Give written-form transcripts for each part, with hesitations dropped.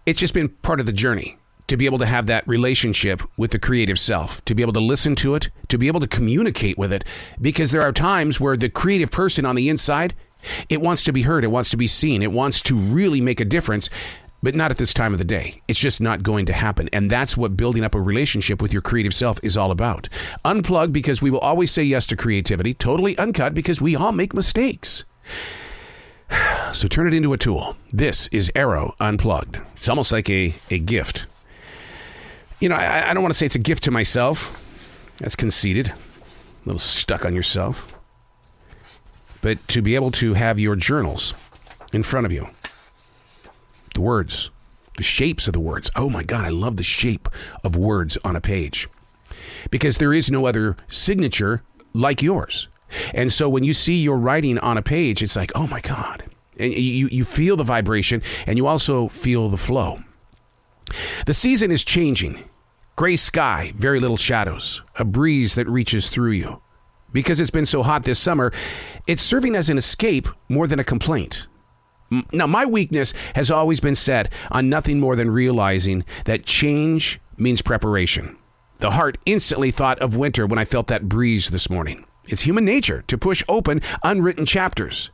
It's just been part of the journey to be able to have that relationship with the creative self, to be able to listen to it, to be able to communicate with it, because there are times where the creative person on the inside, it wants to be heard, it wants to be seen, it wants to really make a difference, but not at this time of the day. It's just not going to happen. And that's what building up a relationship with your creative self is all about. Unplugged, because we will always say yes to creativity. Totally uncut, because we all make mistakes. So turn it into a tool. This is Arroe Unplugged. It's almost like a gift. You know, I don't want to say it's a gift to myself. That's conceited. A little stuck on yourself. But to be able to have your journals in front of you. The words, the shapes of the words. Oh my God, I love the shape of words on a page. Because there is no other signature like yours. And so when you see your writing on a page, it's like, oh my God. And you feel the vibration, and you also feel the flow. The season is changing. Gray sky, very little shadows, a breeze that reaches through you. Because it's been so hot this summer, it's serving as an escape more than a complaint. Now, my weakness has always been set on nothing more than realizing that change means preparation. The heart instantly thought of winter when I felt that breeze this morning. It's human nature to push open unwritten chapters.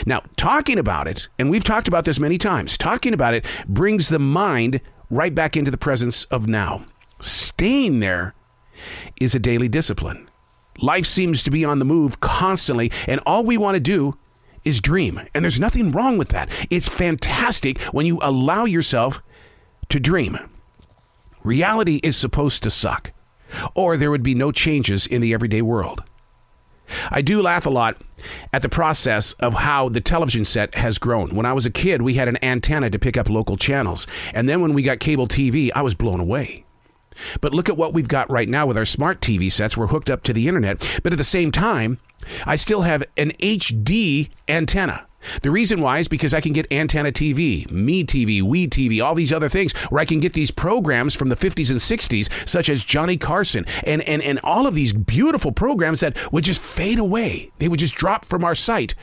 Now, talking about it, and we've talked about this many times, talking about it brings the mind right back into the presence of now. Staying there is a daily discipline. Life seems to be on the move constantly, and all we want to do is dream. And there's nothing wrong with that. It's fantastic when you allow yourself to dream. Reality is supposed to suck, or there would be no changes in the everyday world. I do laugh a lot at the process of how the television set has grown. When I was a kid, we had an antenna to pick up local channels. And then when we got cable TV, I was blown away. But look at what we've got right now with our smart TV sets. We're hooked up to the internet. But at the same time, I still have an HD antenna. The reason why is because I can get antenna TV, Me TV, We TV, all these other things where I can get these programs from the 50s and 60s, such as Johnny Carson and all of these beautiful programs that would just fade away. They would just drop from our sight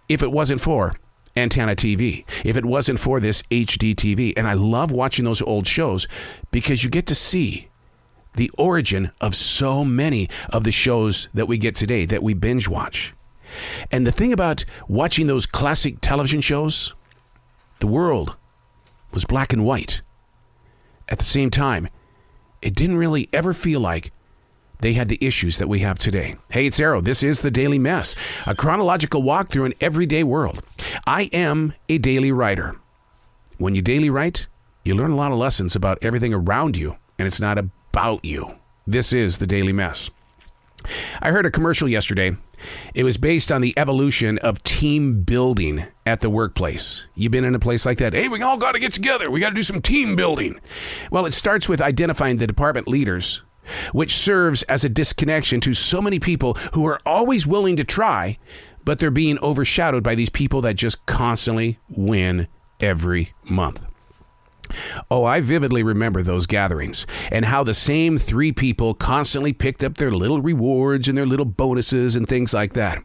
if it wasn't for antenna TV, if it wasn't for this HD TV. And I love watching those old shows because you get to see the origin of so many of the shows that we get today that we binge watch. And the thing about watching those classic television shows, the world was black and white. At the same time, it didn't really ever feel like they had the issues that we have today. Hey, it's Arroe. This is The Daily Mess, a chronological walk through an everyday world. I am a daily writer. When you daily write, you learn a lot of lessons about everything around you, and it's not about you. This is The Daily Mess. I heard a commercial yesterday. It was based on the evolution of team building at the workplace. You've been in a place like that. Hey, we all got to get together. We got to do some team building. Well, it starts with identifying the department leaders, which serves as a disconnection to so many people who are always willing to try, but they're being overshadowed by these people that just constantly win every month. Oh, I vividly remember those gatherings and how the same three people constantly picked up their little rewards and their little bonuses and things like that.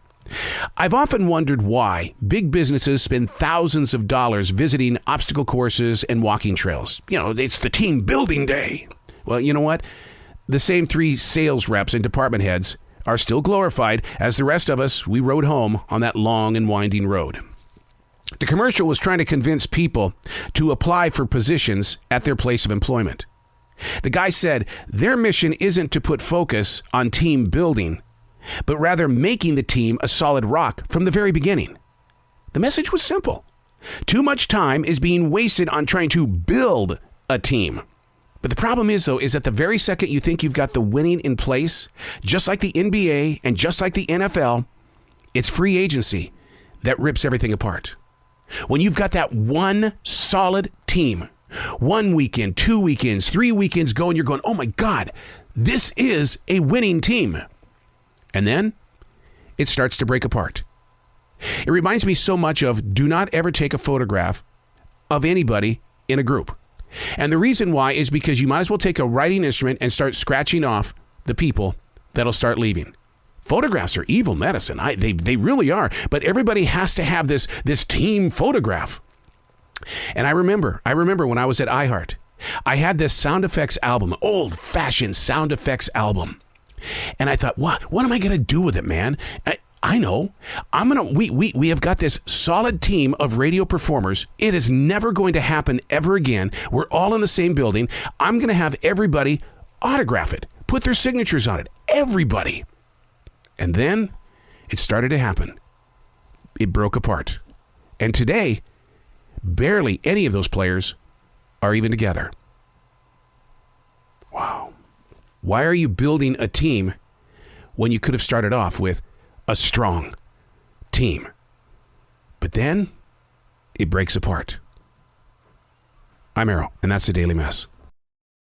I've often wondered why big businesses spend thousands of dollars visiting obstacle courses and walking trails. You know, it's the team building day. Well, you know what? The same three sales reps and department heads are still glorified as the rest of us, we rode home on that long and winding road. The commercial was trying to convince people to apply for positions at their place of employment. The guy said their mission isn't to put focus on team building, but rather making the team a solid rock from the very beginning. The message was simple. Too much time is being wasted on trying to build a team. But the problem is, though, is that the very second you think you've got the winning in place, just like the NBA and just like the NFL, it's free agency that rips everything apart. When you've got that one solid team, 1 weekend, 2 weekends, 3 weekends going, you're going, oh my God, this is a winning team. And then it starts to break apart. It reminds me so much of do not ever take a photograph of anybody in a group. And the reason why is because you might as well take a writing instrument and start scratching off the people that'll start leaving. Photographs are evil medicine. They really are. But everybody has to have this team photograph. And I remember when I was at iHeart, I had this sound effects album, old-fashioned sound effects album. And I thought, what am I going to do with it, man? I know. We have got this solid team of radio performers. It is never going to happen ever again. We're all in the same building. I'm going to have everybody autograph it, put their signatures on it. Everybody. And then it started to happen. It broke apart. And today, barely any of those players are even together. Wow. Why are you building a team when you could have started off with a strong team? But then it breaks apart. I'm Arroe, and that's the Daily Mess.